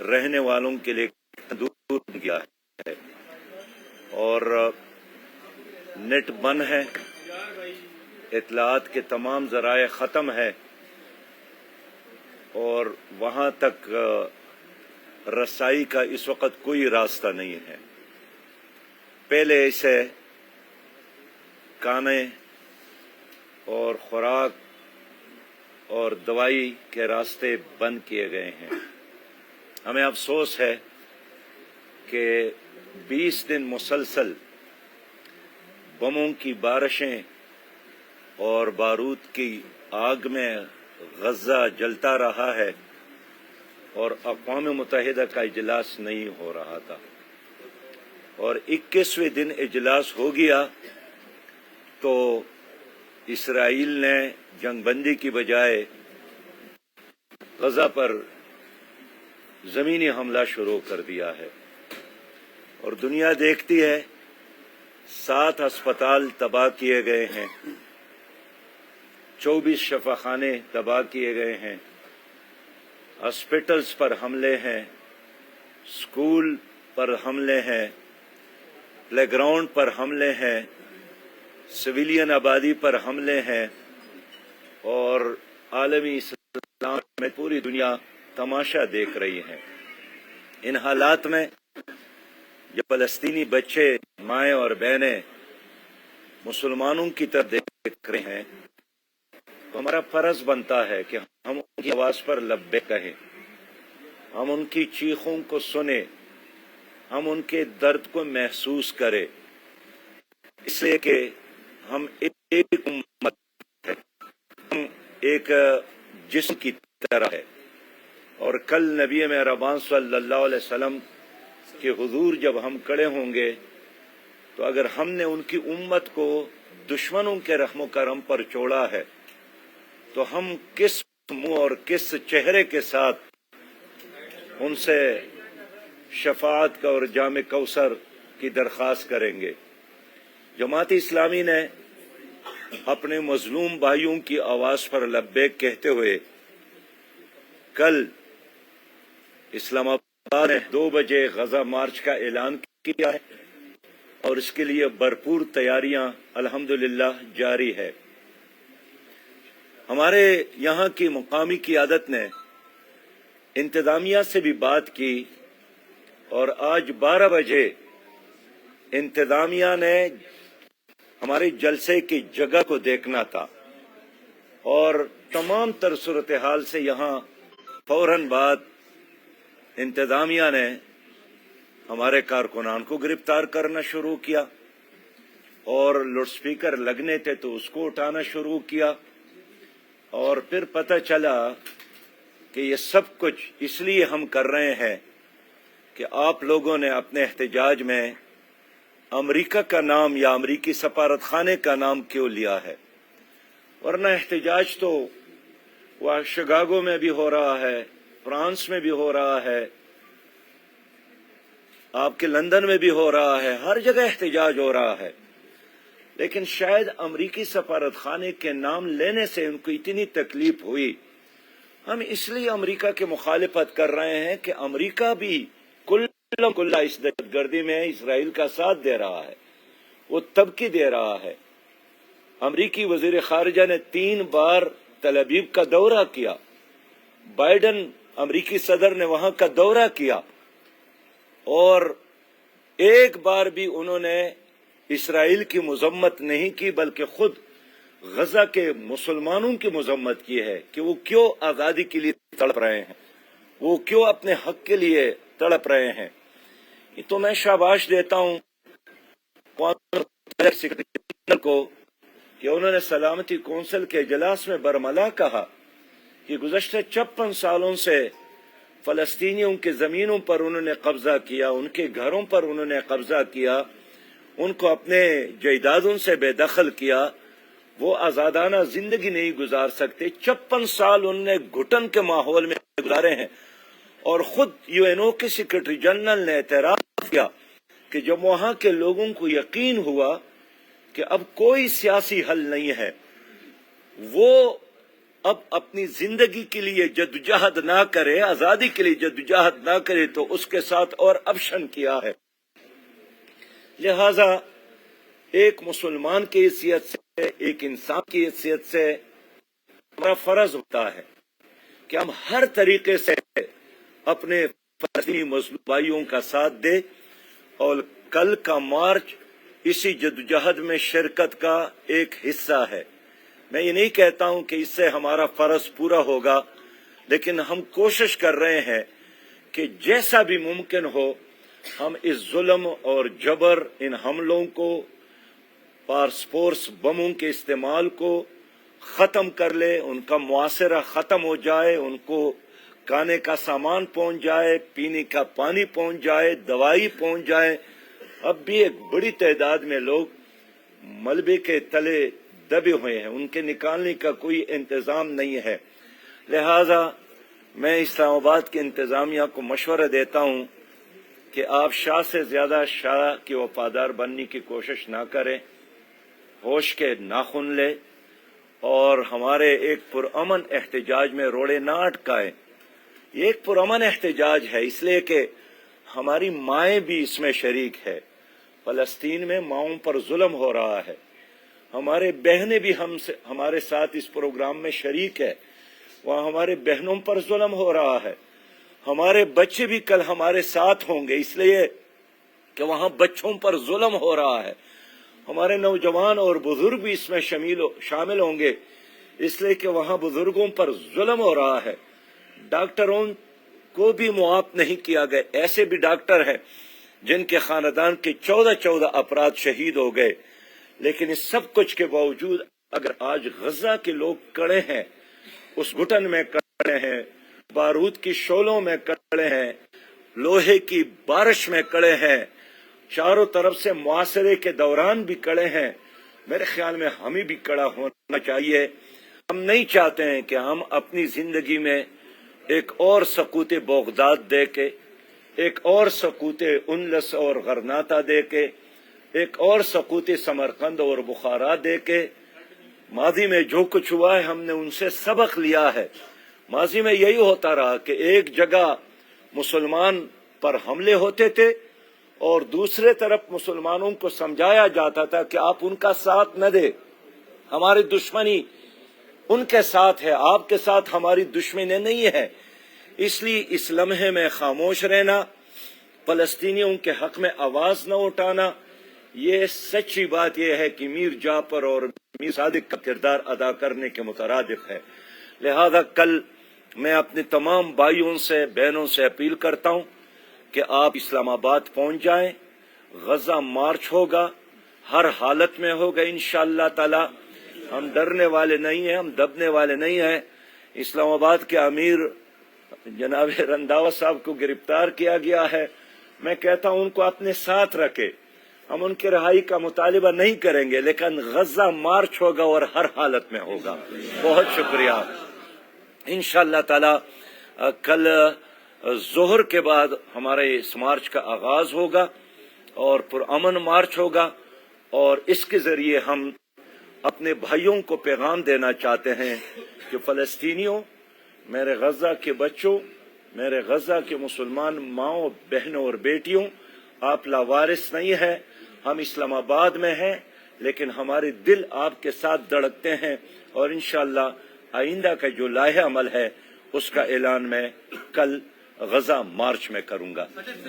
رہنے والوں کے لیے دور گیا ہے، اور نیٹ بند ہے، اطلاعات کے تمام ذرائع ختم ہے، اور وہاں تک رسائی کا اس وقت کوئی راستہ نہیں ہے۔ پہلے اسے کھانے اور خوراک اور دوائی کے راستے بند کیے گئے ہیں۔ ہمیں افسوس ہے کہ 20 دن مسلسل بموں کی بارشیں اور بارود کی آگ میں غزہ جلتا رہا ہے، اور اقوام متحدہ کا اجلاس نہیں ہو رہا تھا، اور 21ویں دن اجلاس ہو گیا تو اسرائیل نے جنگ بندی کی بجائے غزہ پر زمینی حملہ شروع کر دیا ہے، اور دنیا دیکھتی ہے 7 ہسپتال تباہ کیے گئے ہیں، 24 شفاخانے تباہ کیے گئے ہیں، ہاسپٹلز پر حملے ہیں، اسکول پر حملے ہیں، پلے گراؤنڈ پر حملے ہیں، سویلین آبادی پر حملے ہیں، اور عالمی اسلام میں پوری دنیا تماشا دیکھ رہی ہے۔ ان حالات میں جب فلسطینی بچے، مائیں اور بہنیں مسلمانوں کی طرف دیکھ رہے ہیں تو ہمارا فرض بنتا ہے کہ ہم ان کی آواز پر لبیک کہیں، ہم ان کی چیخوں کو سنیں، ہم ان کے درد کو محسوس کریں، اس لیے کہ ہم ایک امت ہے، ہم ایک جسم کی طرح ہے، اور کل نبی مہربان صلی اللہ علیہ وسلم کے حضور جب ہم کھڑے ہوں گے تو اگر ہم نے ان کی امت کو دشمنوں کے رحم و کرم پر چھوڑا ہے تو ہم کس منہ اور کس چہرے کے ساتھ ان سے شفاعت کا اور جام کوثر کی درخواست کریں گے؟ جماعت اسلامی نے اپنے مظلوم بھائیوں کی آواز پر لبیک کہتے ہوئے کل اسلام آباد میں 2 بجے غزہ مارچ کا اعلان کیا ہے، اور اس کے لیے بھرپور تیاریاں الحمدللہ جاری ہے۔ ہمارے یہاں کی مقامی قیادت نے انتظامیہ سے بھی بات کی، اور آج 12 بجے انتظامیہ نے ہمارے جلسے کی جگہ کو دیکھنا تھا، اور تمام تر صورتحال سے یہاں فوراً بعد انتظامیہ نے ہمارے کارکنان کو گرفتار کرنا شروع کیا، اور لاؤڈ سپیکر لگنے تھے تو اس کو اٹھانا شروع کیا، اور پھر پتہ چلا کہ یہ سب کچھ اس لیے ہم کر رہے ہیں کہ آپ لوگوں نے اپنے احتجاج میں امریکہ کا نام یا امریکی سفارت خانے کا نام کیوں لیا ہے، ورنہ احتجاج تو وہ شکاگو میں بھی ہو رہا ہے، فرانس میں بھی ہو رہا ہے، آپ کے لندن میں بھی ہو رہا ہے، ہر جگہ احتجاج ہو رہا ہے، لیکن شاید امریکی سفارت خانے کے نام لینے سے ان کو اتنی تکلیف ہوئی۔ ہم اس لیے امریکہ کی مخالفت کر رہے ہیں کہ امریکہ بھی کل اس دہشت گردی میں اسرائیل کا ساتھ دے رہا ہے، وہ تبکی دے رہا ہے۔ امریکی وزیر خارجہ نے 3 بار تل ابیب کا دورہ کیا، بائیڈن امریکی صدر نے وہاں کا دورہ کیا، اور ایک بار بھی انہوں نے اسرائیل کی مذمت نہیں کی، بلکہ خود غزہ کے مسلمانوں کی مذمت کی ہے کہ وہ کیوں آزادی کے لیے تڑپ رہے ہیں، وہ کیوں اپنے حق کے لیے تڑپ رہے ہیں۔ تو میں شاباش دیتا ہوں سیکرٹری جنرل کو کہ انہوں نے سلامتی کونسل کے اجلاس میں برملا کہا کہ گزشتہ 56 سالوں سے فلسطینیوں کے زمینوں پر انہوں نے قبضہ کیا، ان کے گھروں پر انہوں نے قبضہ کیا، ان کو اپنے جائیدادوں سے بے دخل کیا، وہ آزادانہ زندگی نہیں گزار سکتے۔ 56 سال انہوں نے گھٹن کے ماحول میں گزارے ہیں، اور خود یو این او کے سیکرٹری جنرل نے اعتراف کیا کہ جب وہاں کے لوگوں کو یقین ہوا کہ اب کوئی سیاسی حل نہیں ہے، وہ اب اپنی زندگی کے لیے جدوجہد نہ کرے، آزادی کے لیے جدوجہد نہ کرے تو اس کے ساتھ اور آپشن کیا ہے؟ لہذا ایک مسلمان کی حیثیت سے، ایک انسان کی حیثیت سے ہمارا فرض ہوتا ہے کہ ہم ہر طریقے سے اپنے فلسطینی مظلوم بھائیوں کا ساتھ دیں، اور کل کا مارچ اسی جدوجہد میں شرکت کا ایک حصہ ہے۔ میں یہ نہیں کہتا ہوں کہ اس سے ہمارا فرض پورا ہوگا، لیکن ہم کوشش کر رہے ہیں کہ جیسا بھی ممکن ہو ہم اس ظلم اور جبر، ان حملوں کو، فورس بموں کے استعمال کو ختم کر لے، ان کا معاشرہ ختم ہو جائے، ان کو کھانے کا سامان پہنچ جائے، پینے کا پانی پہنچ جائے، دوائی پہنچ جائے۔ اب بھی ایک بڑی تعداد میں لوگ ملبے کے تلے دبے ہوئے ہیں، ان کے نکالنے کا کوئی انتظام نہیں ہے۔ لہذا میں اسلام آباد کے انتظامیہ کو مشورہ دیتا ہوں کہ آپ شاہ سے زیادہ شاہ کے وفادار بننے کی کوشش نہ کریں، ہوش کے ناخن لیں، اور ہمارے ایک پرامن احتجاج میں روڑے نہ اٹکائیں۔ یہ ایک پرامن احتجاج ہے، اس لیے کہ ہماری مائیں بھی اس میں شریک ہے۔ فلسطین میں ماؤں پر ظلم ہو رہا ہے، ہمارے بہنیں بھی ہمارے ساتھ اس پروگرام میں شریک ہے، وہاں ہمارے بہنوں پر ظلم ہو رہا ہے، ہمارے بچے بھی کل ہمارے ساتھ ہوں گے، اس لیے کہ وہاں بچوں پر ظلم ہو رہا ہے، ہمارے نوجوان اور بزرگ بھی اس میں شامل ہوں گے، اس لیے کہ وہاں بزرگوں پر ظلم ہو رہا ہے۔ ڈاکٹروں کو بھی معاف نہیں کیا گیا، ایسے بھی ڈاکٹر ہیں جن کے خاندان کے 14 افراد شہید ہو گئے، لیکن اس سب کچھ کے باوجود اگر آج غزہ کے لوگ کڑے ہیں، اس گھٹن میں کڑے ہیں، بارود کی شعلوں میں کڑے ہیں، لوہے کی بارش میں کڑے ہیں، چاروں طرف سے معاشرے کے دوران بھی کڑے ہیں، میرے خیال میں ہمیں بھی کڑا ہونا چاہیے۔ ہم نہیں چاہتے ہیں کہ ہم اپنی زندگی میں ایک اور سقوط بغداد دے کے، ایک اور سقوط انلس اور غرناطہ دے کے، ایک اور سقوط سمرقند اور بخارا دے کے، ماضی میں جو کچھ ہوا ہے ہم نے ان سے سبق لیا ہے۔ ماضی میں یہی ہوتا رہا کہ ایک جگہ مسلمان پر حملے ہوتے تھے اور دوسرے طرف مسلمانوں کو سمجھایا جاتا تھا کہ آپ ان کا ساتھ نہ دیں، ہماری دشمنی ان کے ساتھ ہے، آپ کے ساتھ ہماری دشمنی نہیں ہے۔ اس لیے اس لمحے میں خاموش رہنا، فلسطینیوں کے حق میں آواز نہ اٹھانا، یہ سچی بات یہ ہے کہ میر جعفر اور میر صادق کا کردار ادا کرنے کے مترادف ہے۔ لہذا کل میں اپنے تمام بھائیوں سے، بہنوں سے اپیل کرتا ہوں کہ آپ اسلام آباد پہنچ جائیں، غزہ مارچ ہوگا، ہر حالت میں ہوگا انشاءاللہ تعالی۔ ہم ڈرنے والے نہیں ہیں، ہم دبنے والے نہیں ہیں۔ اسلام آباد کے امیر جناب رنداوا صاحب کو گرفتار کیا گیا ہے، میں کہتا ہوں ان کو اپنے ساتھ رکھے، ہم ان کی رہائی کا مطالبہ نہیں کریں گے، لیکن غزہ مارچ ہوگا اور ہر حالت میں ہوگا۔ بہت شکریہ۔ انشاءاللہ تعالی کل ظہر کے بعد ہمارے اس مارچ کا آغاز ہوگا اور پرامن مارچ ہوگا، اور اس کے ذریعے ہم اپنے بھائیوں کو پیغام دینا چاہتے ہیں کہ فلسطینیوں، میرے غزہ کے بچوں، میرے غزہ کے مسلمان ماؤں، بہنوں اور بیٹیوں، آپ لاوارث نہیں ہیں، ہم اسلام آباد میں ہیں، لیکن ہمارے دل آپ کے ساتھ دھڑکتے ہیں، اور انشاءاللہ آئندہ کا جو لائحہ عمل ہے اس کا اعلان میں کل غزہ مارچ میں کروں گا۔ آج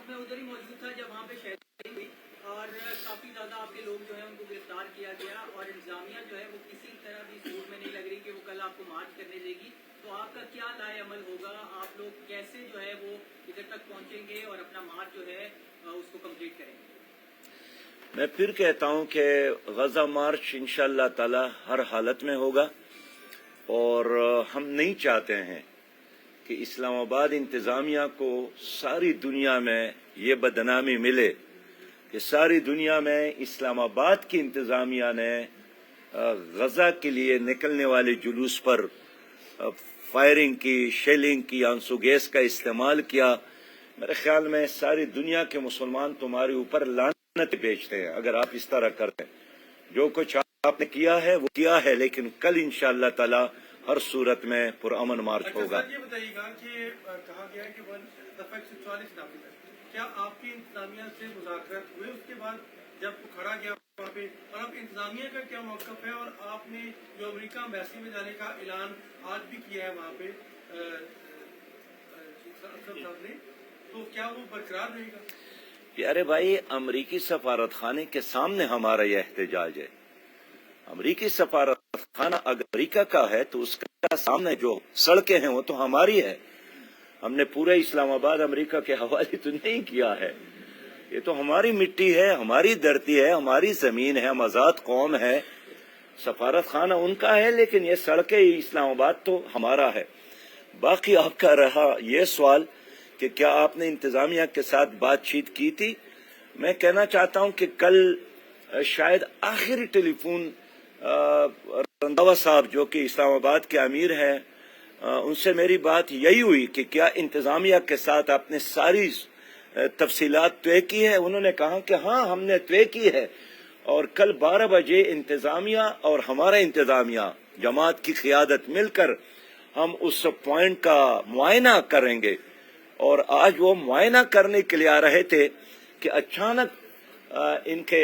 میں ادھر ہی موجود تھا جب وہاں پہ شہری ہوئی اور کافی زیادہ آپ کے لوگ جو ہیں ان کو گرفتار کیا گیا، اور انتظامیہ جو ہے وہ کسی طرح بھی سوٹ میں نہیں لگ رہی کہ وہ کل آپ کو مارچ کرنے دے گی، تو آپ کا کیا لائحہ عمل ہوگا؟ آپ لوگ کیسے جو ہے وہ ادھر تک پہنچیں گے اور اپنا مارچ جو ہے اس کو کمپلیٹ کریں گے؟ میں پھر کہتا ہوں کہ غزہ مارچ انشاءاللہ تعالی ہر حالت میں ہوگا، اور ہم نہیں چاہتے ہیں کہ اسلام آباد انتظامیہ کو ساری دنیا میں یہ بدنامی ملے کہ ساری دنیا میں اسلام آباد کی انتظامیہ نے غزہ کے لیے نکلنے والے جلوس پر فائرنگ کی، شیلنگ کی، آنسو گیس کا استعمال کیا۔ میرے خیال میں ساری دنیا کے مسلمان تمہارے اوپر لعنت بیچتے ہیں اگر آپ اس طرح کرتے ہیں۔ جو کچھ آپ نے کیا ہے وہ کیا ہے، لیکن کل انشاءاللہ تعالی ہر صورت میں پرامن مارچ ہوگا۔ اچھا سر، یہ بتائیے گا کہ کہا گیا ہے کہ دفعہ 144 نافذ ہے، کیا آپ کی انتظامیہ سے مذاکرات ہوئے اس کے بعد جب وہ کھڑا گیا وہاں پہ، اور اب انتظامیہ کا کیا موقف ہے؟ اور آپ نے جو امریکہ ایمبیسی میں جانے کا اعلان آج بھی کیا ہے وہاں پہ صاحب نے، تو کیا وہ برقرار رہے گا؟ پیارے بھائی، امریکی سفارت خانے کے سامنے ہمارا یہ احتجاج ہے۔ امریکی سفارت خانہ اگر امریکہ کا ہے تو اس کا سامنے جو سڑکیں ہیں وہ تو ہماری ہے۔ ہم نے پورے اسلام آباد امریکہ کے حوالے تو نہیں کیا ہے، یہ تو ہماری مٹی ہے، ہماری دھرتی ہے، ہماری زمین ہے، ہم آزاد قوم ہے۔ سفارت خانہ ان کا ہے، لیکن یہ سڑکیں اسلام آباد تو ہمارا ہے۔ باقی آپ کا رہا یہ سوال کہ کیا آپ نے انتظامیہ کے ساتھ بات چیت کی تھی، میں کہنا چاہتا ہوں کہ کل شاید آخری ٹیلی فون رنداوا صاحب جو کہ اسلام آباد کے امیر ہیں، ان سے میری بات یہی ہوئی کہ کیا انتظامیہ کے ساتھ آپ نے ساری تفصیلات طے کی ہے۔ انہوں نے کہا کہ ہاں ہم نے طے کی ہے، اور کل 12 بجے انتظامیہ اور ہمارا انتظامیہ جماعت کی قیادت مل کر ہم اس پوائنٹ کا معائنہ کریں گے۔ اور آج وہ معائنہ کرنے کے لیے آ رہے تھے کہ اچانک ان کے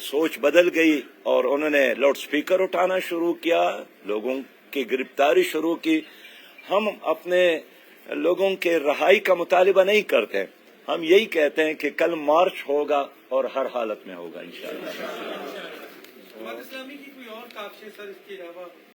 سوچ بدل گئی اور انہوں نے لاؤڈ سپیکر اٹھانا شروع کیا، لوگوں کی گرفتاری شروع کی۔ ہم اپنے لوگوں کے رہائی کا مطالبہ نہیں کرتے، ہم یہی کہتے ہیں کہ کل مارچ ہوگا اور ہر حالت میں ہوگا انشاءاللہ۔ جماعت اسلامی کی کوئی اور کاوشیں سر اس کے علاوہ